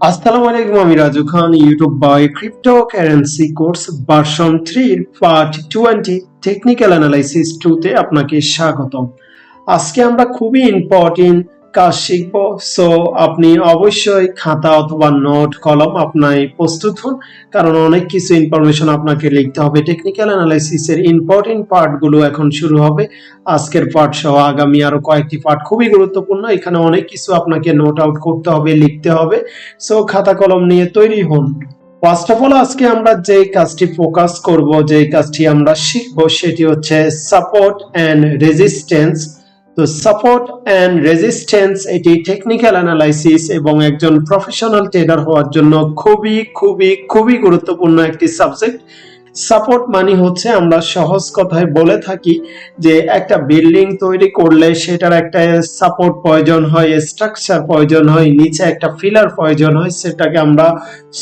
আসসালামু আলাইকুম, আমি Raju Khan, YouTube by cryptocurrency course version 3 এর পার্ট 20 টেকনিক্যাল অ্যানালাইসিস 2 তে আপনাকে স্বাগতম। আজকে আমরা খুবই ইম্পর্টেন্ট কাজ শিখব। সো আপনি অবশ্যই খাতা অথবা নোট কলম আপনার প্রস্তুত হন, কারণ অনেক কিছু ইনফরমেশন আপনাকে লিখতে হবে। টেকনিক্যাল অ্যানালাইসিস এর ইম্পর্টেন্ট পার্টগুলো এখন শুরু হবে। আজকের পার্ট সহ আগামী আরো কয়েকটি পার্ট খুবই গুরুত্বপূর্ণ। এখানে অনেক কিছু আপনাকে নোট আউট করতে হবে, লিখতে হবে। সো খাতা কলম নিয়ে তৈরি হন। ফার্স্ট অফ অল আজকে আমরা যে কাজটি ফোকাস করব, যে কাজটি আমরা শিখব, সেটি হচ্ছে সাপোর্ট এন্ড রেজিস্ট্যান্স। তো সাপোর্ট এন্ড রেজিস্ট্যান্স এটি টেকনিক্যাল অ্যানালাইসিস এবং একজন প্রফেশনাল ট্রেডার হওয়ার জন্য খুবই খুবই খুবই গুরুত্বপূর্ণ একটি সাবজেক্ট। সাপোর্ট মানে হচ্ছে, আমরা সহজ কথায় বলে থাকি যে একটা বিল্ডিং তৈরি করলে সেটার একটা সাপোর্ট প্রয়োজন হয়, স্ট্রাকচার প্রয়োজন হয়, নিচে একটা ফিলার প্রয়োজন হয়, সেটাকে আমরা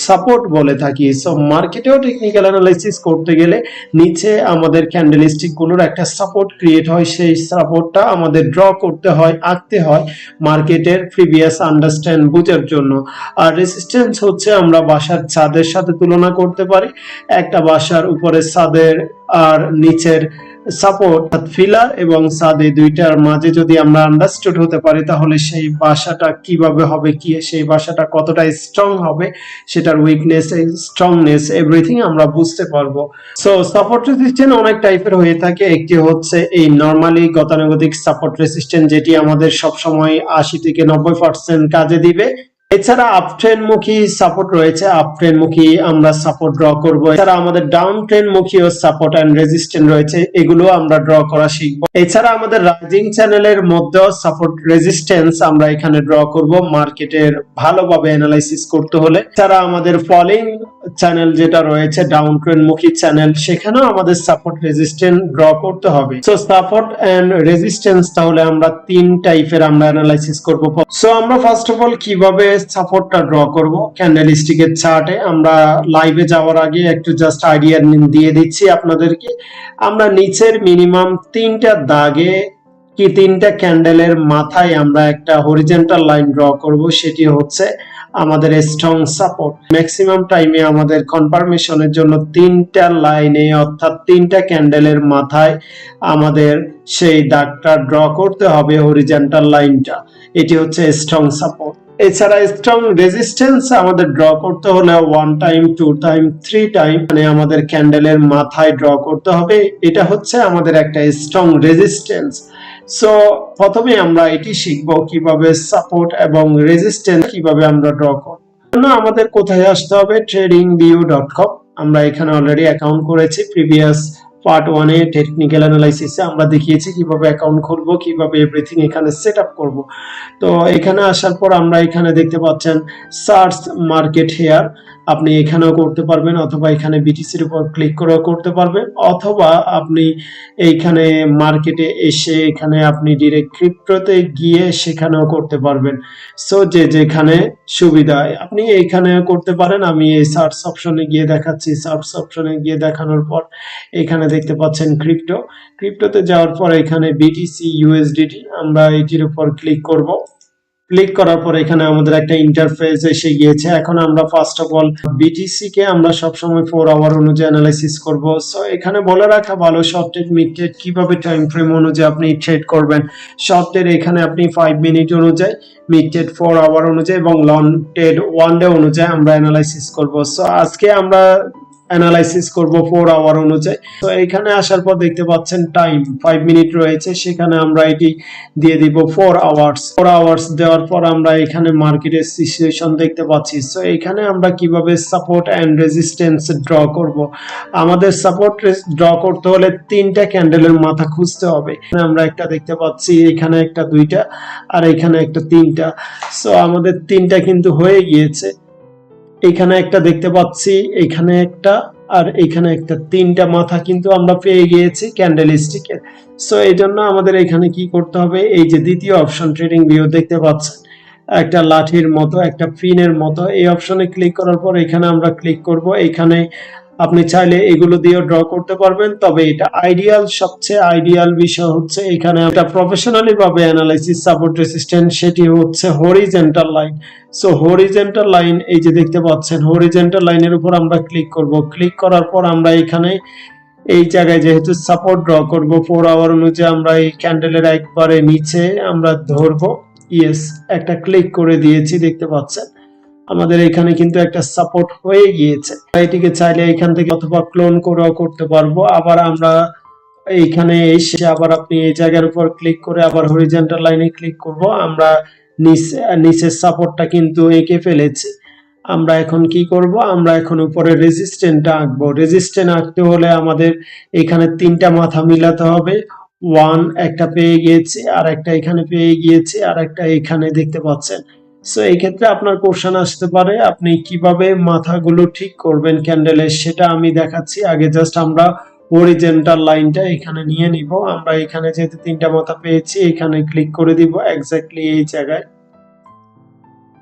সাপোর্ট বলে থাকি। সো মার্কেটেও টেকনিক্যাল অ্যানালাইসিস করতে গেলে নিচে আমাদের ক্যান্ডেলস্টিক গুলোর একটা সাপোর্ট ক্রিয়েট হয়, সেই সাপোর্টটা আমাদের ড্র করতে হয়, আঁকতে হয় মার্কেটের প্রিভিয়াস আন্ডারস্ট্যান্ড বোঝার জন্য। আর রেজিস্ট্যান্স হচ্ছে আমরা বাসার ছাদের সাথে তুলনা করতে পারি। একটা বাসার উপরে ছাদের আর নিচের সাপোর্ট ফিলার এবং ছাদে দুইটার মাঝে যদি আমরা আন্ডারস্টুড হতে পারি, তাহলে সেই বাসাটা কিভাবে হবে, কি সেই বাসাটা কতটা স্ট্রং হবে, সেটার উইকনেস, স্ট্রংনেস, এভরিথিং আমরা বুঝতে পারবো। সো সাপোর্ট রেজিস্ট্যান্স অনেক টাইপের হয়ে থাকে। একটি হচ্ছে এই নরমালি গতানুগতিক সাপোর্ট রেজিস্ট্যান্স, যেটি আমাদের সবসময় 80 থেকে 90% কাজে দিবে। এছাড়া আপ ট্রেন্ড মুখী সাপোর্ট রয়েছে, আপ ট্রেন্ড মুখী আমরা সাপোর্ট ড্র করব। এছাড়া আমাদের ডাউন ট্রেন্ড মুখীও সাপোর্ট এন্ড রেজিস্ট্যান্স রয়েছে, এগুলো আমরা ড্র করা শিখব। এছাড়া আমাদের রাইজিং চ্যানেলের মধ্যেও সাপোর্ট রেজিস্ট্যান্স আমরা এখানে ড্র করব মার্কেটের ভালোভাবে অ্যানালাইসিস করতে হলে। এছাড়া আমাদের ফলিং চ্যানেল যেটা রয়েছে, ডাউন ট্রেন্ড মুখী চ্যানেল, সেখানেও আমাদের সাপোর্ট রেজিস্ট্যান্স ড্র করতে হবে। সো সাপোর্ট এন্ড রেজিস্ট্যান্স তাহলে আমরা তিন টাইপের আমরা অ্যানালাইসিস করব। সো আমরা ফার্স্ট অফ অল কিভাবে সাপোর্টটা ড্র করব, ক্যান্ডেলস্টিকের চার্টে আমরা লাইভে যাওয়ার আগে একটু জাস্ট আইডিয়া দিয়ে দিচ্ছি আপনাদেরকে। আমরা নিচের মিনিমাম তিনটা দাগে কি তিনটা ক্যান্ডেলের মাথায় আমরা একটা হরিজন্টাল লাইন ড্র করব, সেটি হচ্ছে আমাদের স্ট্রং সাপোর্ট। ম্যাক্সিমাম টাইমে আমাদের কনফার্মেশনের জন্য তিনটা লাইনে অর্থাৎ তিনটা ক্যান্ডেলের মাথায় আমাদের সেই দাগটা ড্র করতে হবে, হরিজন্টাল লাইনটা। এটি হচ্ছে স্ট্রং সাপোর্ট। এছাড়া স্ট্রং রেজিস্ট্যান্স আমাদের ড্র করতে হলে 1 টাইম, 2 টাইম, 3 টাইম মানে আমাদের ক্যান্ডেলের মাথায় ড্র করতে হবে। এটা হচ্ছে আমাদের একটা স্ট্রং রেজিস্ট্যান্স। সো প্রথমে আমরা এটি শিখব কিভাবে সাপোর্ট এবং রেজিস্ট্যান্স কিভাবে আমরা ড্র করব। আমাদের কোথায় আসতে হবে, tradingview.com। আমরা এখানে অলরেডি অ্যাকাউন্ট করেছি। প্রিভিয়াস পার্ট 1 এ টেকনিক্যাল অ্যানালাইসিসে আমরা দেখিয়েছি কিভাবে অ্যাকাউন্ট খুলবো, কিভাবে এভরিথিং এখানে সেট আপ করব। তো এখানে আসার পর আমরা এখানে দেখতে পাচ্ছেন সার্চ মার্কেট হেয়ার, আপনি এখানেও করতে পারবেন, অথবা এখানে বিটিসির উপর ক্লিক করেও করতে পারবেন, অথবা আপনি এইখানে মার্কেটে এসে এখানে আপনি ডিরেক্ট ক্রিপ্টোতে গিয়ে সেখানেও করতে পারবেন। সো যে যেখানে সুবিধা হয় আপনি এইখানেও করতে পারেন। আমি এই সার্চ অপশনে গিয়ে দেখাচ্ছি। সার্চ অপশনে গিয়ে দেখানোর পর এখানে দেখতে পাচ্ছেন ক্রিপ্টো। ক্রিপ্টোতে যাওয়ার পর এখানে বিটিসি ইউএসডিটি, আমরা এটির উপর ক্লিক করব। ক্লিক করার পর এখানে আমাদের একটা ইন্টারফেস এসে গিয়েছে। এখন আমরা ফার্স্ট অফ অল বিটিসি কে আমরা সবসময় 4 আওয়ার অনুযায়ী অ্যানালাইসিস করব। সো এখানে বলে রাখা ভালো, শর্ট ট্রেড, মিড ট্রেড কিভাবে টাইম ফ্রেম অনুযায়ী আপনি ট্রেড করবেন। শর্ট ট্রেড এখানে আপনি 5 মিনিট অনুযায়ী, মিড ট্রেড 4 আওয়ার অনুযায়ী এবং লং ট্রেড 1 ডে অনুযায়ী আমরা অ্যানালাইসিস করব। সো আজকে আমরা অ্যানালাইসিস করব 4 আওয়ার অনুযায়ী। তো এখানে আসার পর দেখতে পাচ্ছেন টাইম 5 মিনিট রয়েছে, সেখানে আমরা এটি দিয়ে দিব 4 আওয়ার্স। 4 আওয়ার্স দেওয়ার পর আমরা এখানে মার্কেটের সিচুয়েশন দেখতে পাচ্ছি। সো এখানে আমরা কিভাবে সাপোর্ট এন্ড রেজিস্ট্যান্স ড্র করব। আমাদের সাপোর্ট ড্র করতে হলে তিনটা ক্যান্ডেলের মাথা খুঁজতে হবে। আমরা একটা দেখতে পাচ্ছি, এখানে একটা, দুইটা, আর এখানে একটা, তিনটা। সো আমাদের তিনটা কিন্তু হয়ে গিয়েছে। এখানে একটা দেখতে পাচ্ছি, এখানে একটা, আর এখানে একটা, তিনটা মাথা কিন্তু আমরা পেয়ে গিয়েছি ক্যান্ডেলস্টিকের। সো এই জন্য আমাদের এখানে কি করতে হবে, এই যে দ্বিতীয় অপশন ট্রেডিং ভিউ দেখতে পাচ্ছেন, একটা লাঠির মতো, একটা পিনের মতো, এই অপশনে ক্লিক করার পর এখানে আমরা ক্লিক করব। এখানে আপনি চাইলে এগুলো দিয়েও ড্র করতে পারবেন, তবে এটা আইডিয়াল, সবচেয়ে আইডিয়াল বিষয় হচ্ছে এখানে একটা প্রফেশনালি ভাবে অ্যানালাইসিস সাপোর্ট রেসিস্ট্যান্ট, সেটি হচ্ছে horizontal line. So horizontal line এই যে দেখতে পাচ্ছেন, হরিজন্টাল লাইনের উপর আমরা ক্লিক করব। ক্লিক করার পর আমরা এখানে এই জায়গায় যেহেতু সাপোর্ট ড্র করব 4 আওয়ার অনুযায়ী, আমরা এই ক্যান্ডেলের একবারে নিচে আমরা ধরবো। ইয়েস, একটা ক্লিক করে দিয়েছি, দেখতে পাচ্ছেন আমাদের এখানে কিন্তু একটা সাপোর্ট হয়ে গিয়েছে। এটিকে চাইলে এখান থেকে অথবা ক্লোন করেও করতে পারবো। আবার আমরা এইখানে এসে আবার আপনি এই জায়গার উপর ক্লিক করে আবার হরিজন্টাল লাইনে ক্লিক করব। আমরা নিচের সাপোর্টটা কিন্তু এঁকে ফেলেছি। আমরা এখন কি করব, আমরা এখন উপরে রেজিস্ট্যান্টটা আঁকবো। রেজিস্ট্যান্ট আঁকতে হলে আমাদের এখানে 3টা মাথা মিলাতে হবে। 1 একটা পেয়ে গিয়েছি, আর একটা এখানে পেয়ে গিয়েছি, আর একটা এখানে দেখতে পাচ্ছেন। সো এই ক্ষেত্রে আপনার কোশ্চেন আসতে পারে আপনি কিভাবে মাথাগুলো ঠিক করবেন ক্যান্ডেলের, সেটা আমি দেখাচ্ছি। আগে জাস্ট আমরা হরিজন্টাল লাইনটা এখানে নিয়ে নিব। আমরা এখানে যেহেতু 3টা মাথা পেয়েছি, এখানে ক্লিক করে দিব এক্স্যাক্টলি এই জায়গায়।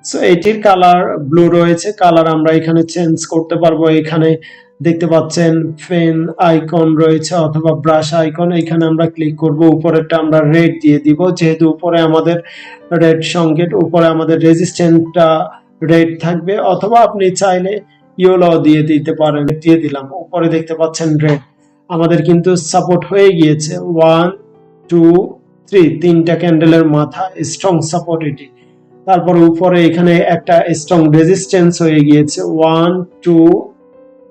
সো এটির কালার ব্লু রয়েছে, কালার আমরা এখানে চেঞ্জ করতে পারবো। এখানে দেখতে পাচ্ছেন পেন আইকন রয়েছে অথবা ব্রাশ আইকন, এখানে আমরা ক্লিক করব। উপরেরটা আমরা রেড দিয়ে দিব, যেহেতু উপরে আমাদের রেড সংকেত, উপরে আমাদের রেজিস্ট্যান্টটা রেড থাকবে, অথবা আপনি চাইলে ইয়েলো দিয়ে দিতে পারেন। দিয়ে দিলাম, উপরে দেখতে পাচ্ছেন রেড। আমাদের কিন্তু সাপোর্ট হয়ে গিয়েছে 1 2 3, 3টা ক্যান্ডেলের মাথা স্ট্রং সাপোর্ট এটি। তারপর উপরে এখানে একটা স্ট্রং রেজিস্ট্যান্স হয়ে গিয়েছে 1 2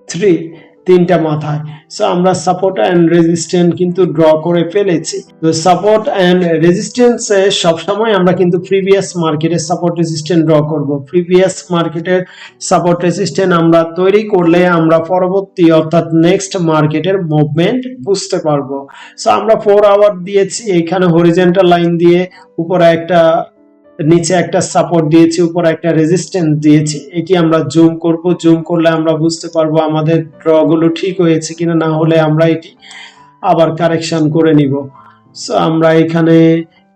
3, 3টা মাথায়। সো আমরা সাপোর্ট এন্ড রেজিস্ট্যান্স কিন্তু ড্র করে ফেলেছি। তো সাপোর্ট এন্ড রেজিস্ট্যান্স এ সবসময় আমরা কিন্তু প্রিভিয়াস মার্কেটের সাপোর্ট রেজিস্ট্যান্স ড্র করব। প্রিভিয়াস মার্কেটের সাপোর্ট রেজিস্ট্যান্স আমরা তৈরি করলে আমরা পরবর্তী অর্থাৎ নেক্সট মার্কেটের মুভমেন্ট বুঝতে পারবো। সো আমরা 4 আওয়ার দিয়েছি, এখানে হরিজন্টাল লাইন দিয়ে উপরে একটা, নিচে একটা সাপোর্ট দিয়েছি, উপরে একটা রেজিস্ট্যান্স দিয়েছি। এটি আমরা জুম করব, জুম করলে আমরা বুঝতে পারবো আমাদের ড্র গুলো ঠিক হয়েছে কিনা, না হলে আমরা এটি আবার কারেকশন করে নিব। সো আমরা এখানে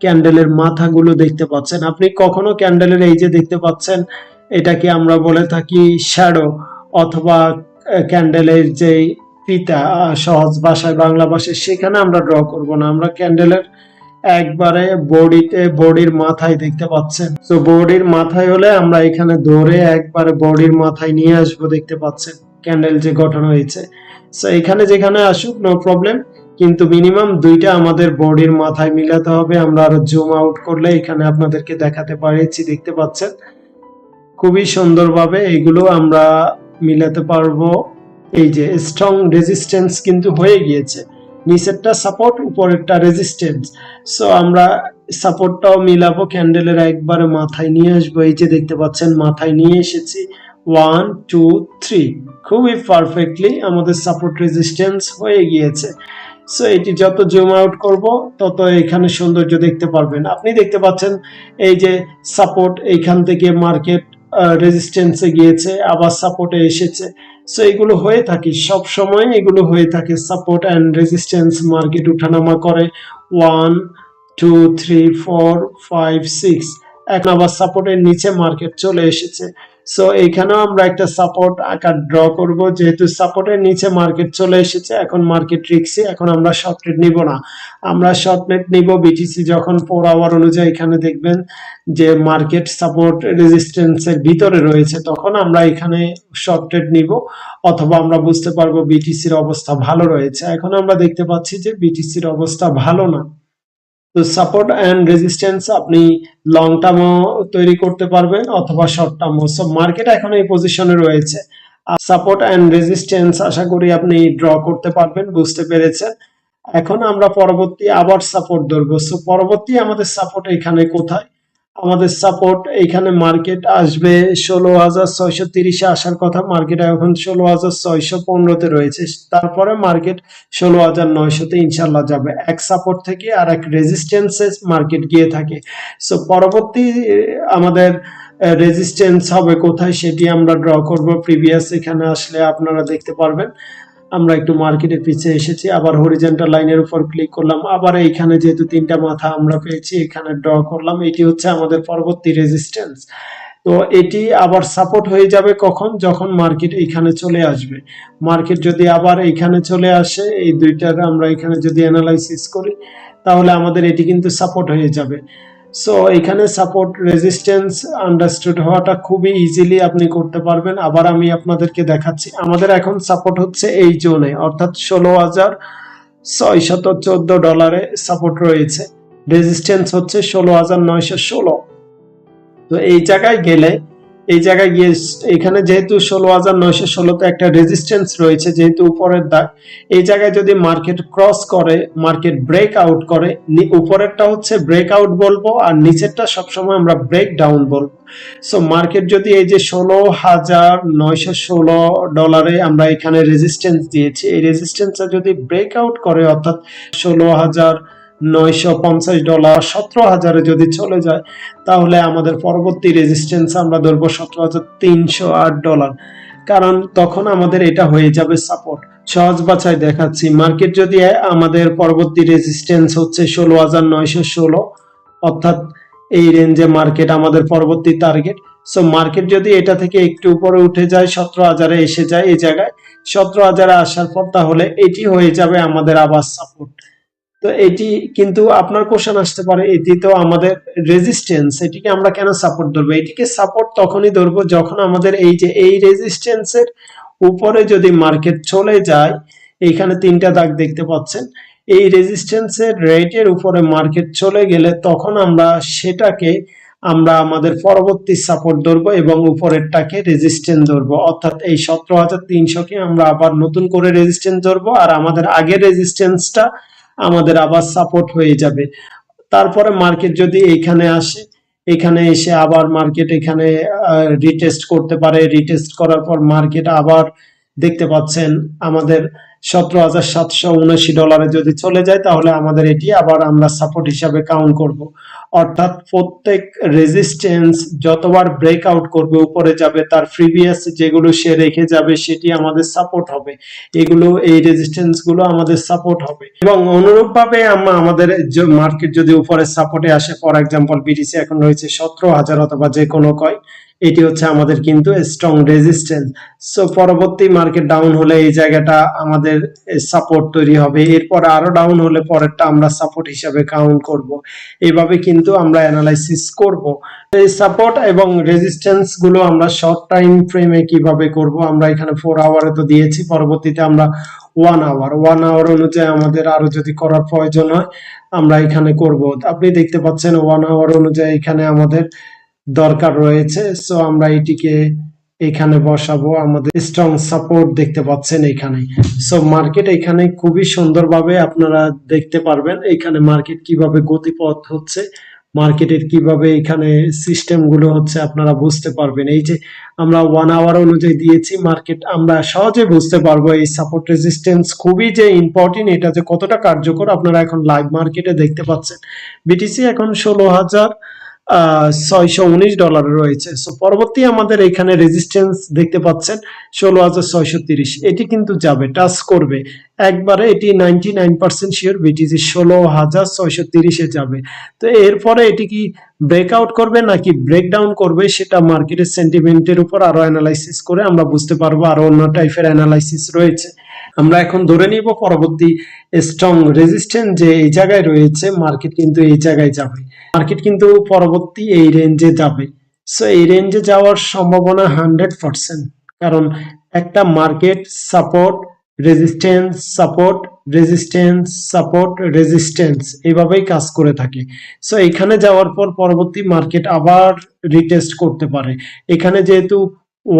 ক্যান্ডেলের মাথাগুলো দেখতে পাচ্ছেন। আপনি কখনো ক্যান্ডেলের এই যে দেখতে পাচ্ছেন, এটাকে আমরা বলে থাকি শ্যাডো, অথবা ক্যান্ডেলের যে ফিতা, সহজ ভাষায় বাংলা ভাষায়, সেখানে আমরা ড্র করব না। আমরা ক্যান্ডেলের একবারে বডির মাথায় দেখতে পাচ্ছেন। তো বডির মাথায় হলে আমরা এখানে ধরে একবারে বডির মাথায় নিয়ে আসবো, দেখতে পাচ্ছেন ক্যান্ডেল যে গঠন হয়েছে। সো এখানে যেখানে আসুক নো প্রবলেম, কিন্তু মিনিমাম 2টা আমাদের বডির মাথায় মিলাতে হবে। আমরা আরো জুম আউট করলে এখানে আপনাদেরকে দেখাতে পারছি, দেখতে পাচ্ছেন খুবই সুন্দরভাবে এগুলো আমরা মিলাতে পারবো। এই যে স্ট্রং রেজিস্ট্যান্স কিন্তু হয়ে গিয়েছে, নিচেরটা সাপোর্ট, উপরেরটা রেজিস্ট্যান্স। সো আমরা সাপোর্টটাও মিলাবো, ক্যান্ডেলের একবারে মাথায় নিয়ে আসবো। এই যে দেখতে পাচ্ছেন মাথায় নিয়ে এসেছি 1 2 3, খুবই পারফেক্টলি আমাদের সাপোর্ট রেজিস্ট্যান্স হয়ে গিয়েছে। সো এটি যত জুম আউট করব তত এখানে সৌন্দর্য দেখতে পারবেন। আপনি দেখতে পাচ্ছেন এই যে সাপোর্ট, এইখান থেকে মার্কেট রেজিস্ট্যান্সে গিয়েছে, আবার সাপোর্টে এসেছে। সো এগুলো হয়ে থাকে, সব সময় এগুলো হয়ে থাকে। সাপোর্ট এন্ড রেজিস্ট্যান্স মার্কেট উঠানামা করে 1 2 3 4 5 6, এখন আবার সাপোর্টের নিচে মার্কেট চলে এসেছে। সো এখানেও আমরা একটা সাপোর্ট আকার ড্র করব, যেহেতু সাপোর্টের নিচে মার্কেট চলে এসেছে। এখন মার্কেট রিস্কি, এখন আমরা শর্ট ট্রেড নিব না, আমরা শর্ট ট্রেড নিব বিটিসি যখন 4 আওয়ার অনুযায়ী এখানে দেখবেন যে মার্কেট সাপোর্ট রেজিস্ট্যান্সের ভিতরে রয়েছে, তখন আমরা এখানে শর্ট ট্রেড নিব, অথবা আমরা বুঝতে পারবো বিটিসির অবস্থা ভালো রয়েছে। এখন আমরা দেখতে পাচ্ছি যে বিটিসির অবস্থা ভালো না। তো সাপোর্ট এন্ড রেজিস্ট্যান্স আপনি লং টার্মও তৈরি করতে পারবেন অথবা শর্ট টার্মও। সো মার্কেট এখন এই পজিশনে রয়েছে। সাপোর্ট এন্ড রেজিস্ট্যান্স আশা করি আপনি ড্র করতে পারবেন, বুঝতে পেরেছেন। এখন আমরা পরবর্তী আবার সাপোর্ট ধরবো। সো পরবর্তী আমাদের সাপোর্ট এখানে কোথায়, আমাদের সাপোর্ট এইখানে মার্কেট আসবে 16,630-এ আসার কথা, মার্কেট এখন 16,615-তে রয়েছে। তারপরে মার্কেট 16,900-তে ইনশাল্লাহ যাবে। এক সাপোর্ট থেকে আর এক রেজিস্ট্যান্সে মার্কেট গিয়ে থাকে। সো পরবর্তী আমাদের রেজিস্ট্যান্স হবে কোথায় সেটি আমরা ড্র করব। প্রিভিয়াস এখানে আসলে আপনারা দেখতে পারবেন। আমরা একটু মার্কেটের পিছিয়ে এসেছি, আবার হরিজন্টাল লাইনের উপর ক্লিক করলাম, আবার এইখানে যেহেতু 3টা মাথা আমরা পেয়েছি এখানে ড্র করলাম। এটি হচ্ছে আমাদের পরবর্তী রেজিস্ট্যান্স। তো এটি আবার সাপোর্ট হয়ে যাবে কখন, যখন মার্কেট এখানে চলে আসবে। মার্কেট যদি আবার এখানে চলে আসে, এই দুইটার আমরা এখানে যদি অ্যানালাইসিস করি, তাহলে আমাদের এটি কিন্তু সাপোর্ট হয়ে যাবে। সো এখানে সাপোর্ট রেজিস্ট্যান্স আন্ডারস্টুড হওয়াটা খুবই ইজিলি আপনি করতে পারবেন। আবার আমি আপনাদেরকে দেখাচ্ছি, আমাদের এখন সাপোর্ট হচ্ছে এই জোনে, অর্থাৎ $16,614 সাপোর্ট রয়েছে। রেজিস্ট্যান্স হচ্ছে 16,916। তো এই জায়গায় গেলে, এই জায়গায় গিয়ে এখানে যেহেতু 16,916 একটা রেজিস্ট্যান্স রয়েছে, যেহেতু উপরের দাগ, এই জায়গায় যদি মার্কেট ক্রস করে, মার্কেট ব্রেক আউট করে, উপরেরটা হচ্ছে ব্রেক আউট বলবো আর নিচেরটা সবসময় আমরা ব্রেক ডাউন বলবো। সো মার্কেট যদি এই যে $16,916 আমরা এখানে রেজিস্ট্যান্স দিয়েছি, এই রেজিস্ট্যান্সটা যদি ব্রেক আউট করে, অর্থাৎ $16,950 17,000 যদি চলে যায়, তাহলে আমাদের পরবর্তী রেজিস্ট্যান্স আমরা ধরবো $17,308, কারণ তখন আমাদের এটা হয়ে যাবে সাপোর্ট। সহজ বাছাই দেখাচ্ছি, মার্কেট যদি আমাদের পরবর্তী রেজিস্ট্যান্স হচ্ছে 16,916, অর্থাৎ এই রেঞ্জে মার্কেট আমাদের পরবর্তী টার্গেট। সো মার্কেট যদি এটা থেকে একটু উপরে উঠে যায়, 17,000-এ এসে যায়, এই জায়গায় 17,000-এ আসার পর, তাহলে এটি হয়ে যাবে আমাদের আবার সাপোর্ট। তো এটি কিন্তু আপনার কোশ্চেন আসতে পারে, এটি তো আমাদের রেজিস্ট্যান্স, এটিকে আমরা কেন সাপোর্ট ধরবো? এটিকে সাপোর্ট তখনই ধরবো যখন আমাদের এই যে এই রেজিস্ট্যান্সের উপরে যদি মার্কেট চলে যায়, এইখানে তিনটা দাগ দেখতে পাচ্ছেন, এই রেজিস্ট্যান্সের রেটের উপরে মার্কেট চলে গেলে তখন আমরা সেটাকে আমরা আমাদের পরবর্তী সাপোর্ট ধরবো এবং উপরেরটাকে রেজিস্ট্যান্স ধরবো, অর্থাৎ এই 17,300-কে আমরা আবার নতুন করে রেজিস্ট্যান্স ধরবো আর আমাদের আগের রেজিস্ট্যান্সটা আমাদের আবার সাপোর্ট হয়ে যাবে। তারপরে মার্কেট যদি এখানে আসে, এখানে এসে আবার মার্কেট এখানে রিটেস্ট করতে পারে, রিটেস্ট করার পর মার্কেট আবার দেখতে পাচ্ছেন আমাদের $17,779 যদি চলে যায়, তাহলে আমাদের এটি আবার আমরা সাপোর্ট হিসাবে কাউন্ট করব। অর্থাৎ প্রত্যেক রেজিস্ট্যান্স যতবার ব্রেকআউট করবে, উপরে যাবে, তার প্রিভিয়াস যেগুলো সে রেখে যাবে সেটি আমাদের সাপোর্ট হবে। এগুলো, এই রেজিস্ট্যান্স গুলো আমাদের সাপোর্ট হবে। এবং অনুরূপভাবে আমরা আমাদের মার্কেট যদি উপরে সাপোর্টে আসে, ফর এক্সাম্পল বিটিসি এখন রয়েছে 17,000 অথবা যে কোনো কয়েন, এটি হচ্ছে আমাদের কিন্তু স্ট্রং রেজিস্ট্যান্স। সো পরবর্তী মার্কেট ডাউন হলে এই জায়গাটা আমাদের সাপোর্ট তৈরি হবে, এরপর আরো ডাউন হলে পরেরটা আমরা সাপোর্ট হিসাবে কাউন্ট করব। এইভাবে কিন্তু আমরা অ্যানালাইসিস করব। এই সাপোর্ট এবং রেজিস্ট্যান্স গুলো আমরা শর্ট টাইম ফ্রেমে কিভাবে করব, আমরা এখানে 4 আওয়ারে তো দিয়েছি, পরবর্তীতে আমরা 1 আওয়ার অনুযায়ী আমাদের আরো যদি করার প্রয়োজন হয় আমরা এখানে করব। আপনি দেখতে পাচ্ছেন 1 আওয়ার অনুযায়ী এখানে আমাদের দরকার রয়েছে। সো আমরা এটিকে এখানে বসাবো, আমাদের স্ট্রং সাপোর্ট দেখতে পাচ্ছেন এখানে। সো মার্কেট এখানে খুবই সুন্দরভাবে আপনারা দেখতে পারবেন এখানে মার্কেট কিভাবে গতিপথ হচ্ছে, মার্কেটের কিভাবে এখানে সিস্টেম গুলো হচ্ছে, আপনারা বুঝতে পারবেন। এই যে আমরা 1 আওয়ার অনুযায়ী দিয়েছি মার্কেট, আমরা সহজে বুঝতে পারবো এই সাপোর্ট রেজিস্ট্যান্স খুবই যে ইম্পর্টেন্ট, এটা যে কতটা কার্যকর আপনারা এখন লাইভ মার্কেটে দেখতে পাচ্ছেন। বিটিসি এখন $16,619 রয়েছে। সো পরবর্তী আমাদের এখানে রেজিস্ট্যান্স দেখতে পাচ্ছেন 16,630, এটি কিন্তু যাবে, টাচ করবে একবারে, এটি 99% শিওর বিটিসি 16,630-এ যাবে। তো এরপরে এটি কি ব্রেকআউট করবে নাকি ব্রেকডাউন করবে, সেটা মার্কেটের সেন্টিমেন্টের উপর আরো অ্যানালাইসিস করে আমরা বুঝতে পারবো। আরো অন্য টাইপের অ্যানালাইসিস রয়েছে। আমরা এখন ধরে নিব পরবর্তী স্ট্রং রেজিস্ট্যান্স যে এই জায়গায় রয়েছে, মার্কেট কিন্তু এই জায়গায় যাবে, মার্কেট কিন্তু পরবর্তী এই রেঞ্জে যাবে। সো এই রেঞ্জে যাওয়ার সম্ভাবনা 100%, কারণ একটা market support resistance support resistance support resistance এভাবেই কাজ করে থাকে। সো এখানে যাওয়ার পর পরবর্তী মার্কেট আবার রিটেস্ট করতে পারে। এখানে যেহেতু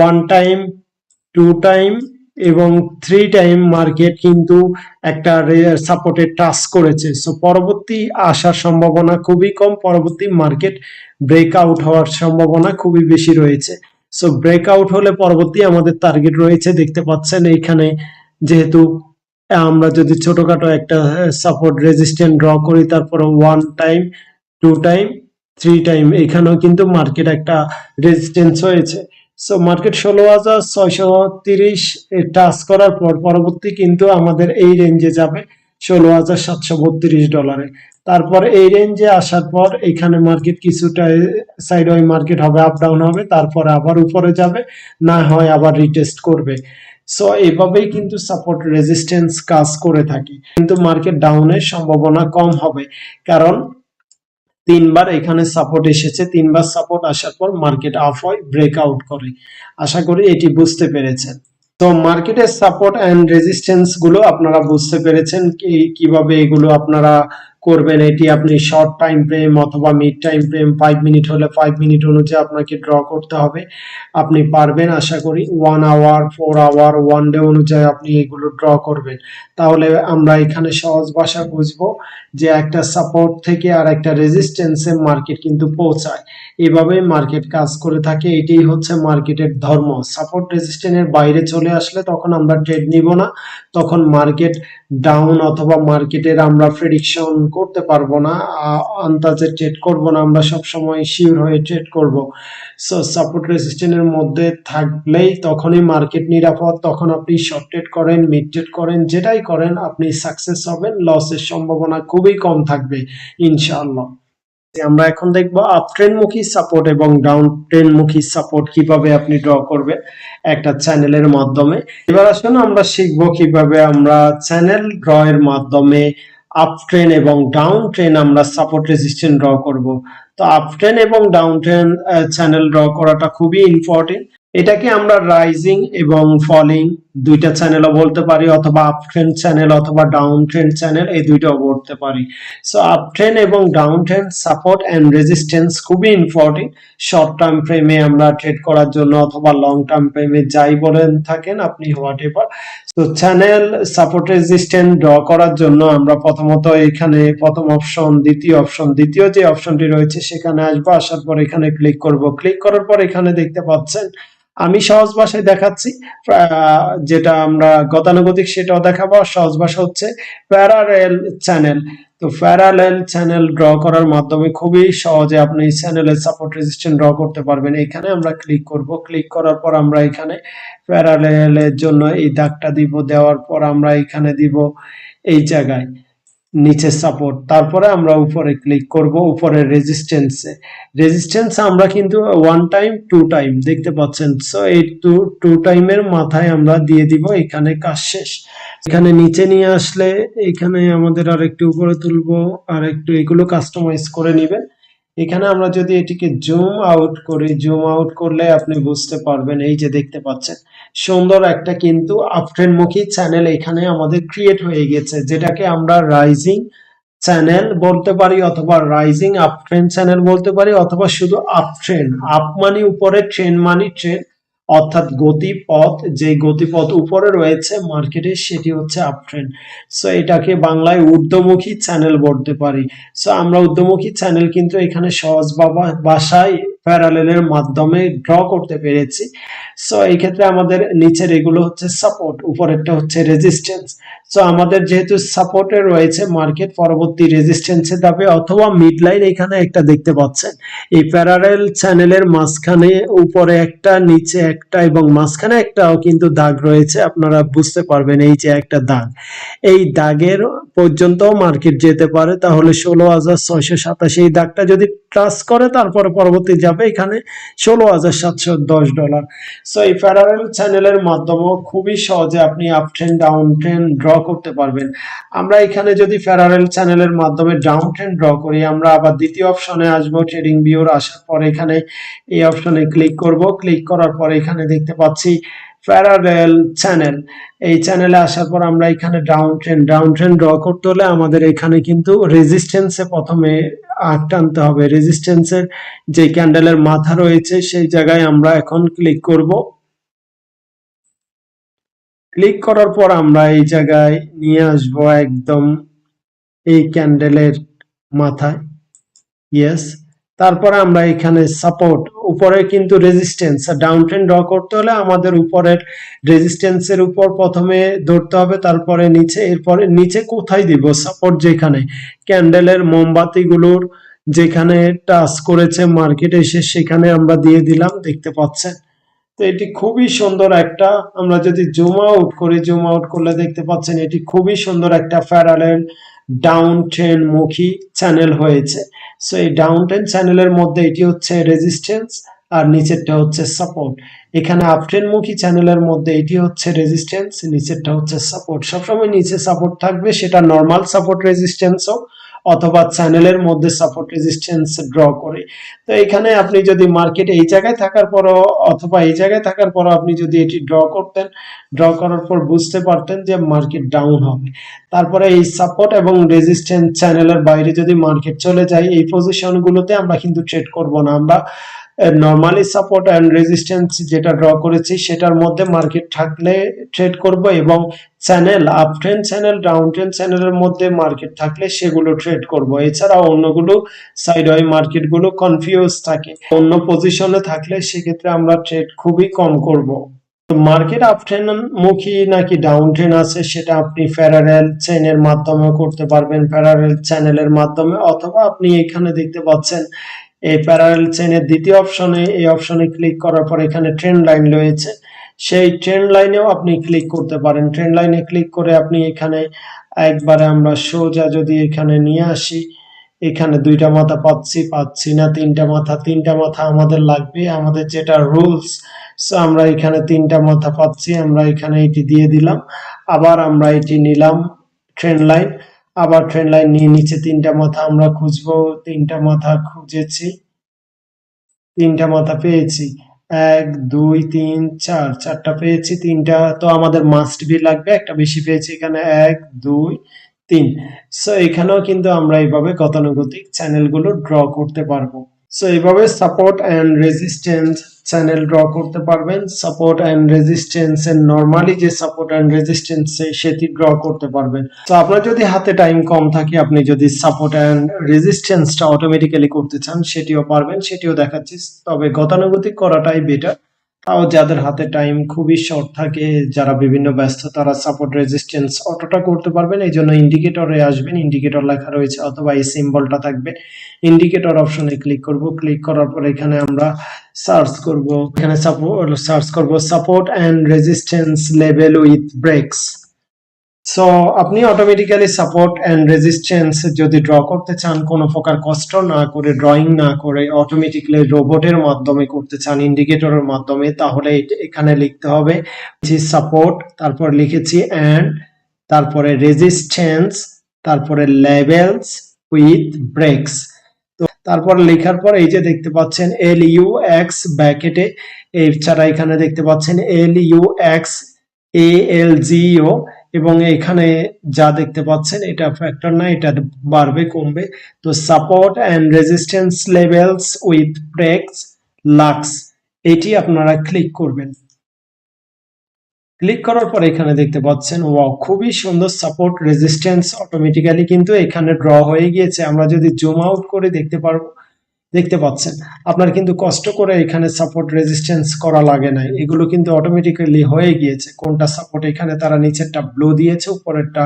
1 টাইম 2 টাইম এবং 3 টাইম মার্কেট কিন্তু একটা সাপোর্টে টাচ করেছে, সো পরবর্তী আসার সম্ভাবনা খুবই কম, পরবর্তী মার্কেট ব্রেকআউট হওয়ার সম্ভাবনা খুবই বেশি রয়েছে। সো ব্রেকআউট হলে পরবর্তী আমাদের টার্গেট রয়েছে, দেখতে পাচ্ছেন এখানে, যেহেতু আমরা যদি ছোটখাটো একটা সাপোর্ট রেজিস্ট্যান্স ড্র করি, তারপরে 1 টাইম 2 টাইম 3 টাইম, এখানেও কিন্তু মার্কেট একটা রেজিস্ট্যান্স হয়েছে। সো মার্কেট 16,630 টাচ করার পর পরবর্তী কিন্তু আমাদের এই রেঞ্জে যাবে $16,732। তারপর এই রেঞ্জে আসার পর এখানে মার্কেট কিছুটা সাইডওয়ে মার্কেট হবে, আপ ডাউন হবে, তারপরে আবার উপরে যাবে, না হয় আবার রিটেস্ট করবে। সো এভাবেই কিন্তু সাপোর্ট রেজিস্ট্যান্স কাজ করে থাকে, কিন্তু মার্কেট ডাউনের সম্ভাবনা কম হবে, কারণ তিনবার এখানে সাপোর্ট এসেছে, তিনবার সাপোর্ট আসার পর মার্কেট আপ হয়, ব্রেকআউট করে। আশা করি এটি বুঝতে পেরেছেন। তো মার্কেটের সাপোর্ট এন্ড রেজিস্ট্যান্স গুলো আপনারা বুঝতে পেরেছেন, কিভাবে এগুলো আপনারা করবেন। এটি আপনি শর্ট টাইম ফ্রেম অথবা মিড টাইম ফ্রেম 5 মিনিট হলে 5 মিনিট অনুযায়ী আপনাকে ড্র করতে হবে। আপনি পারবেন আশা করি। 1 আওয়ার, 4 আওয়ার, 1 ডে অনুযায়ী আপনি এগুলো ড্র করবেন। তাহলে আমরা এখানে সহজ ভাষা বুঝবো যে একটা সাপোর্ট থেকে আর একটা রেজিস্ট্যান্সে মার্কেট কিন্তু পৌঁছায়। এভাবেই মার্কেট কাজ করে থাকে, এটাই হচ্ছে মার্কেটের ধর্ম। সাপোর্ট রেজিস্ট্যান্সের বাইরে চলে আসলে তখন আমরা ট্রেড নিব না, তখন মার্কেট ডাউন অথবা মার্কেটের আমরা প্রেডিকশন করতে পারবো না, আন্দাজে ট্রেড করব না, আমরা সব সময় শিওর হয়ে ট্রেড করব। সো সাপোর্ট রেজিস্ট্যান্সের মধ্যে থাকলেই তখনই মার্কেট নিরাপদ, তখন আপনি শর্ট ট্রেড করেন, মিড ট্রেড করেন, যেটাই করেন আপনি সাকসেস হবেন, লসের সম্ভাবনা খুবই কম থাকবে ইনশাআল্লাহ। আমরা এখন দেখব আপ ট্রেন্ডমুখী সাপোর্ট এবং ডাউন ট্রেন্ডমুখী সাপোর্ট কিভাবে আপনি ড্র করবেন একটা চ্যানেলের মাধ্যমে। এবার আসুন আমরা শিখব কিভাবে আমরা চ্যানেল ড্র এর মাধ্যমে আপ ট্রেন্ড এবং ডাউন ট্রেন্ড আমরা সাপোর্ট রেজিস্ট্যান্স ড্র করব। তো আপ ট্রেন্ড এবং ডাউন ট্রেন্ড চ্যানেল ড্র করাটা খুবই ইম্পর্টেন্ট। এটাকে আমরা রাইজিং এবং ফলিং দুইটা চ্যানেলও বলতে পারি, অথবা আপ ট্রেন্ড চ্যানেল অথবা ডাউন ট্রেন্ড চ্যানেল, এই দুইটাও বলতে পারি। সো আপ ট্রেন্ড এবং down trend support and resistance খুবই ইম্পর্টেন্ট শর্ট টার্ম ফ্রেমে আমরা ট্রেড করার জন্য, অথবা লং টার্ম ফ্রেমে যাই বলেন থাকেন আপনি, হোয়াট এভার। তো চ্যানেল সাপোর্ট রেজিস্ট্যান্স ড্র করার জন্য আমরা প্রথমত এখানে প্রথম অপশন, দ্বিতীয় যে অপশনটি রয়েছে সেখানে আসবো, আসার পর এখানে ক্লিক করব। ক্লিক করার পর এখানে দেখতে পাচ্ছেন, আমি সহজ ভাষায় দেখাচ্ছি, যেটা আমরা গতানুগতিক সেটাও দেখাবো। সহজ ভাষা হচ্ছে প্যারালেল চ্যানেল। তো প্যারালেল চ্যানেল ড্র করার মাধ্যমে খুবই সহজে আপনি চ্যানেলের সাপোর্ট রেজিস্ট্যান্স ড্র করতে পারবেন। এখানে আমরা ক্লিক করব। ক্লিক করার পর আমরা এখানে প্যারালেলের জন্য এই দাগটা দিব, দেওয়ার পর আমরা এখানে দিব এই জায়গায় নিচে সাপোর্ট, তারপরে আমরা উপরে ক্লিক করব, উপরে রেজিস্ট্যান্স আমরা কিন্তু 1 টাইম 2 টাইম দেখতে পাচ্ছেন। সো এই 2 টাইমের মাথায় আমরা দিয়ে দিব, এখানে কাজ শেষ। এখানে নিচে নিয়ে আসলে এখানে আমাদের আর একটু উপরে তুলবো, আর একটু এগুলো কাস্টমাইজ করে নেবেন। এখানে আমরা যদি এটিকে জুম আউট করি, জুম আউট করলে আপনি বুঝতে পারবেন, এই যে দেখতে পাচ্ছেন সুন্দর একটা কিন্তু আপট্রেন্ডমুখী চ্যানেল এখানে আমাদের ক্রিয়েট হয়ে গেছে, যেটাকে আমরা রাইজিং চ্যানেল বলতে পারি, অথবা রাইজিং আপট্রেন্ড চ্যানেল বলতে পারি, অথবা শুধু আপট্রেন্ড। আপ মানে উপরে, ট্রেন্ড মানে ট্রেন্ড, অর্থাৎ গতিপথ, যে গতিপথ উপরে রয়েছে মার্কেটে সেটি হচ্ছে আপট্রেন্ড। সো এটাকে বাংলায় ঊর্ধ্বমুখী চ্যানেল বলতে পারি। সো আমরা ঊর্ধ্বমুখী চ্যানেল কিন্তু এখানে সহজ ভাষায় প্যারালেলের মাধ্যমে ড্র করতে পেরেছি। সো এই ক্ষেত্রে আমাদের নিচের এগুলো হচ্ছে সাপোর্ট, উপরেরটা হচ্ছে রেজিস্ট্যান্স। সো আমাদের যেহেতু সাপোর্টে রয়েছে মার্কেট, পরবর্তী রেজিস্ট্যান্সে যাবে অথবা মিড লাইন এখানে একটা দেখতে পাচ্ছেন। এই প্যারালেল চ্যানেলের মাঝখানে উপরে একটা, নিচে একটা এবং মাঝখানে একটাও কিন্তু দাগ রয়েছে, আপনারা বুঝতে পারবেন এই যে একটা দাগ, এই দাগের পর্যন্ত মার্কেট যেতে পারে, তাহলে 16,687 এই দাগটা যদি টাচ করে তারপরে পরবর্তী যাবে এখানে $16,710। সো এই প্যারালেল চ্যানেলের মাধ্যমে খুবই সহজে আপনি up trend down trend draw করতে পারবেন। আমরা এখানে যদি প্যারালেল চ্যানেলের মাধ্যমে ডাউন ট্রেন্ড ড্র করি, আমরা আবার দ্বিতীয় অপশনে আসবো, ট্রেডিং ভিউর। আসার পর এখানে এই অপশনে ক্লিক করব। ক্লিক করার পর এখানে দেখতে পাচ্ছি প্যারালেল চ্যানেল। এই চ্যানেলে আসার পর আমরা এখানে ডাউন ট্রেন্ড ড্র করতে হলে আমাদের এখানে কিন্তু রেজিস্ট্যান্সে প্রথমে টানতে হবে। রেজিস্ট্যান্সের যে ক্যান্ডেলের মাথা রয়েছে সেই জায়গায় আমরা এখন ক্লিক করব। ক্লিক করার পর আমরা এই জায়গায় নিয়ে আসব একদম এই ক্যান্ডেলের মাথায়, ইয়েস। তারপরে আমরা এখানে সাপোর্ট, উপরে কিন্তু রেজিস্ট্যান্স, ডাউন ট্রেন্ড ড্র করতে হলে আমাদের উপরের রেজিস্ট্যান্সের উপর প্রথমে ধরতে হবে, তারপরে নিচে, এরপরে নিচে কোথায় দিব সাপোর্ট, যেখানে ক্যান্ডেলের মোমবাতিগুলোর যেখানে টাচ করেছে মার্কেট এসে সেখানে আমরা দিয়ে দিলাম, দেখতে পাচ্ছেন। তো এটি খুবই সুন্দর একটা, আমরা যদি জুম আউট করি, জুম আউট করলে দেখতে পাচ্ছেন এটি খুবই সুন্দর একটা প্যারালেল ডাউন ট্রেন মুখী চ্যানেল হয়েছে। সো এই ডাউন ট্রেন চ্যানেলের মধ্যে এটি হচ্ছে রেজিস্ট্যান্স আর নিচেরটা হচ্ছে সাপোর্ট। এখানে আপ ট্রেন মুখী চ্যানেলের মধ্যে এটি হচ্ছে রেজিস্ট্যান্স, নিচেরটা হচ্ছে সাপোর্ট। সবসময় নিচে সাপোর্ট থাকবে, সেটা নর্মাল সাপোর্ট রেজিস্ট্যান্স হোক অথবা চ্যানেলের মধ্যে সাপোর্ট রেজিস্ট্যান্স ড্র করে। তো এখানে আপনি যদি মার্কেট এই জায়গায় থাকার পরও অথবা এই জায়গায় থাকার পরও আপনি যদি এটি ড্র করতেন, ড্র করার পর বুঝতে পারতেন যে মার্কেট ডাউন হবে, তারপরে এই সাপোর্ট এবং রেজিস্ট্যান্স চ্যানেলের বাইরে যদি মার্কেট চলে যায়, এই পজিশনগুলোতে আমরা কিন্তু ট্রেড করব না। আমরা নর্মালি সাপোর্ট অ্যান্ড রেজিস্ট্যান্স যেটা ড্র করেছি সেটার মধ্যে মার্কেট থাকলে ট্রেড করব, এবং channel up trend channel down trend চ্যানেলের মধ্যে মার্কেট থাকলে সেগুলো ট্রেড করব। এছাড়া অন্যগুলো সাইডওয়ে মার্কেটগুলো কনফিউজ থাকে, অন্য পজিশনে থাকলে সেক্ষেত্রে আমরা ট্রেড খুবই কম করব। মার্কেট আপ ট্রেন্ড মুখী নাকি ডাউন ট্রেন্ড আছে সেটা আপনি প্যারালেল চেইনের মাধ্যমে করতে পারবেন, প্যারালেল চ্যানেলের মাধ্যমে, অথবা আপনি এখানে দেখতে পাচ্ছেন এই প্যারালেল চেইনের দ্বিতীয় অপশনে, এই অপশনে ক্লিক করার পর এখানে ট্রেন্ড লাইন রয়েছে, সেই ট্রেন্ড লাইনেও আপনি ক্লিক করতে পারেন। ট্রেন্ড লাইনে ক্লিক করে আপনি এখানে একবারে আমরা সোজা যদি এখানে নিয়ে আসি, এখানে দুইটা মাথা পাচ্ছি না, তিনটা মাথা আমাদের লাগবে, আমাদের যেটা রুলস। সো আমরা এখানে তিনটা মাথা পাচ্ছি, আমরা এখানে এটি দিয়ে দিলাম, আবার আমরা এটি নিলাম ট্রেন্ড লাইন, আবার ট্রেন্ড লাইন নিয়ে নিচে তিনটা মাথা আমরা খুঁজবো, তিনটা মাথা খুঁজেছি, তিনটা মাথা পেয়েছি, 1 2 3 4, চারটা পেয়েছি, তিনটা তো আমাদের মাস্ট বি লাগবে, একটা বেশি পেয়েছি এখানে 1 2 3। সো এখানেও কিন্তু আমরা এইভাবে গতানুগতিক চ্যানেলগুলো ড্র করতে পারবো। সো এইভাবে support and resistance channel draw করতে পারবেন। সাপোর্ট অ্যান্ড রেজিস্ট্যান্স এর নরমালি যে সাপোর্ট অ্যান্ড রেজিস্ট্যান্স সেটি ড্র করতে পারবেন। তো আপনার যদি হাতে টাইম কম থাকে, আপনি যদি সাপোর্ট অ্যান্ড রেজিস্ট্যান্সটা অটোমেটিক্যালি করতে চান সেটিও পারবেন, সেটিও দেখাচ্ছি। তবে গতানুগতিক করাটাই বেটার। তাও যাদের হাতে টাইম খুবই শর্ট থাকে, যারা বিভিন্ন ব্যস্ত, তারা সাপোর্ট রেজিস্ট্যান্স অটোটা করতে পারবেন। এই জন্য ইন্ডিকেটরে আসবেন, ইন্ডিকেটর লেখা রয়েছে অথবা এই সিম্বলটা থাকবে, ইন্ডিকেটর অপশনে ক্লিক করব। ক্লিক করার পর এখানে আমরা সার্চ করব, এখানে সার্চ করব support and resistance level with ব্রেকস। So আপনি অটোমেটিক্যালি সাপোর্ট অ্যান্ড রেজিস্ট্যান্স যদি ড্র করতে চান, কোনো প্রকার কষ্ট না করে, ড্রয়িং না করে, অটোমেটিক্যালি রোবটের মাধ্যমে করতে চান, ইন্ডিকেটরের মাধ্যমে, তাহলে এখানে লিখতে হবে সাপোর্ট, তারপর লিখেছি অ্যান্ড, তারপরে রেজিস্ট্যান্স, তারপরে লেভেলস উইথ ব্রেকস। তো তারপর লেখার পর এই যে দেখতে পাচ্ছেন LUX ব্র্যাকেটে, এছাড়া এখানে দেখতে পাচ্ছেন LUX ALGO, এবং এখানে যা দেখতে পাচ্ছেন এটা ফ্যাক্টর না, এটা বাড়বে কমবে। তো support and resistance levels with breaks লাক্স, এটি আপনারা ক্লিক করবেন। ক্লিক করার পর এখানে দেখতে পাচ্ছেন ওয়াও, খুবই সুন্দর সাপোর্ট রেজিস্ট্যান্স অটোমেটিক্যালি কিন্তু এখানে ড্র হয়ে গিয়েছে। আমরা যদি জুম আউট করে দেখতে পারবো, দেখতে পাচ্ছেন আপনার কিন্তু কষ্ট করে এখানে সাপোর্ট রেজিস্ট্যান্স করা লাগে নাই, এগুলো কিন্তু অটোমেটিক্যালি হয়ে গিয়েছে। কোনটা সাপোর্ট, এখানে তারা নিচেরটা ব্লু দিয়েছে, উপরেরটা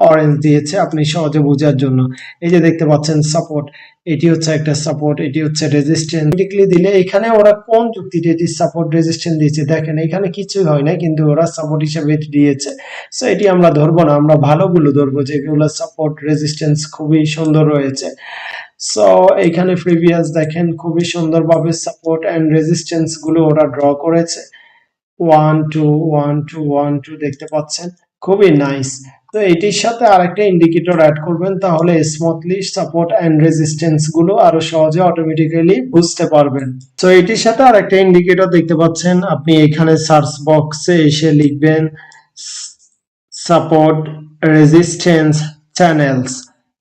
অরেঞ্জ দিয়েছে আপনি সহজে বোঝার জন্য। এই যে দেখতে পাচ্ছেন সাপোর্ট, এটি হচ্ছে একটা সাপোর্ট, এটি হচ্ছে রেজিস্ট্যান্স। দিলে এখানে ওরা কোন যুক্তিতে এটি সাপোর্ট রেজিস্ট্যান্স দিয়েছে দেখেন, এখানে কিছুই হয় না কিন্তু ওরা সাপোর্ট হিসেবে দিয়েছে। সো এটি আমরা ধরবো না, আমরা ভালোগুলো ধরবো যেগুলো সাপোর্ট রেজিস্ট্যান্স খুবই সুন্দর রয়েছে। সো এখানে প্রিভিয়াস দেখেন খুবই সুন্দরভাবে সাপোর্ট এন্ড রেজিস্ট্যান্স গুলো ওরা ড্র করেছে, 1 2 1 2 1 2 দেখতে পাচ্ছেন, খুবই নাইস। তো এটির সাথে আরেকটা ইন্ডিকেটর অ্যাড করবেন, তাহলে স্মুথলি সাপোর্ট এন্ড রেজিস্ট্যান্স গুলো আরো সহজে অটোমেটিক্যালি বুঝতে পারবেন। তো এটির সাথে আরেকটা ইন্ডিকেটর দেখতে পাচ্ছেন, আপনি এখানে সার্চ বক্সে এসে লিখবেন support resistance channels,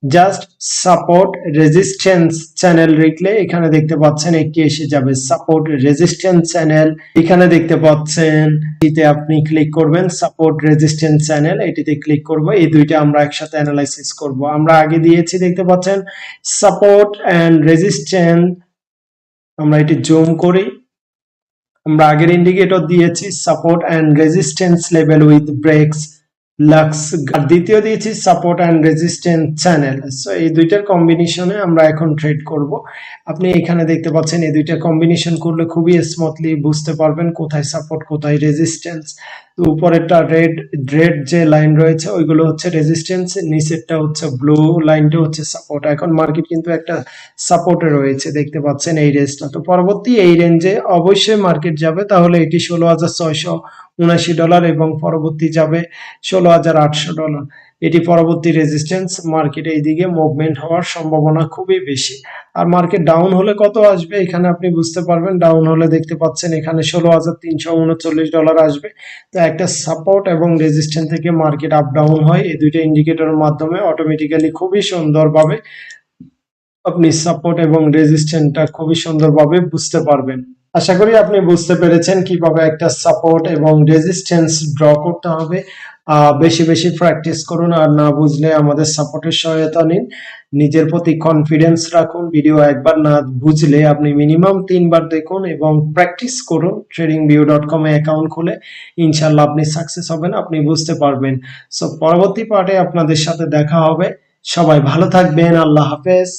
just support resistance channel লিখলে এখানে দেখতে পাচ্ছেন একটি এসে যাবে, সাপোর্ট রেজিস্ট্যান্স চ্যানেল। এখানে দেখতে পাচ্ছেন এটিতে আপনি ক্লিক করবেন, সাপোর্ট রেজিস্ট্যান্স চ্যানেল, এটিতে ক্লিক করব। এই দুইটা আমরা একসাথে অ্যানালাইসিস করব। আমরা আগে দিয়েছি দেখতে পাচ্ছেন সাপোর্ট এন্ড রেজিস্ট্যান্স, আমরা এটি জুম করি, আমরা আগের ইন্ডিকেটর দিয়েছি support and resistance level with breaks Lux, আর দ্বিতীয় দিয়েছি support and resistance channel. So এই দুইটার কম্বিনেশনে আমরা এখন ট্রেড করব। আপনি এখানে দেখতে পাচ্ছেন এই দুইটা কম্বিনেশন করলে খুবই স্মুথলি বুঝতে পারবেন কোথায় সাপোর্ট কোথায় রেজিস্ট্যান্স। তো উপরেরটা রেড যে লাইন রয়েছে ওইগুলো হচ্ছে রেজিস্ট্যান্স, নিচেরটা হচ্ছে ব্লু লাইনটা হচ্ছে সাপোর্ট। এখন মার্কেট কিন্তু একটা সাপোর্টে রয়েছে, দেখতে পাচ্ছেন এই রেঞ্জটা। তো পরবর্তী এই রেঞ্জে অবশ্যই মার্কেট যাবে, তাহলে এটি $16,679 এবং পরবর্তী যাবে $16,800। এটি পরবর্তী রেজিস্ট্যান্স, মার্কেট এইদিকে মুভমেন্ট হওয়ার সম্ভাবনা খুবই বেশি। আর মার্কেট ডাউন হলে কত আসবে এখানে আপনি বুঝতে পারবেন। ডাউন হলে দেখতে পাচ্ছেন এখানে $16,339 আসবে। তো একটা সাপোর্ট এবং রেজিস্ট্যান্স থেকে মার্কেট আপ ডাউন হয়, এই দুইটা ইন্ডিকেটরের মাধ্যমে অটোমেটিক্যালি খুবই সুন্দরভাবে আপনি সাপোর্ট এবং রেজিস্ট্যান্সটা খুবই সুন্দরভাবে বুঝতে পারবেন। আশা করি আপনি বুঝতে পেরেছেন কিভাবে একটা সাপোর্ট এবং রেজিস্ট্যান্স ড্র করতে হবে। বেশি বেশি প্র্যাকটিস করুন, আর না বুঝলে আমাদের সাপোর্টের সহায়তা নিন। নিজের প্রতি কনফিডেন্স রাখুন। ভিডিও একবার না বুঝলে আপনি মিনিমাম 3বার দেখুন এবং প্র্যাকটিস করুন। tradingview.com এ অ্যাকাউন্ট খুলে ইনশাল্লাহ আপনি সাকসেস হবেন, আপনি বুঝতে পারবেন। সো পরবর্তী পার্টে আপনাদের সাথে দেখা হবে। সবাই ভালো থাকবেন। আল্লাহ হাফেজ।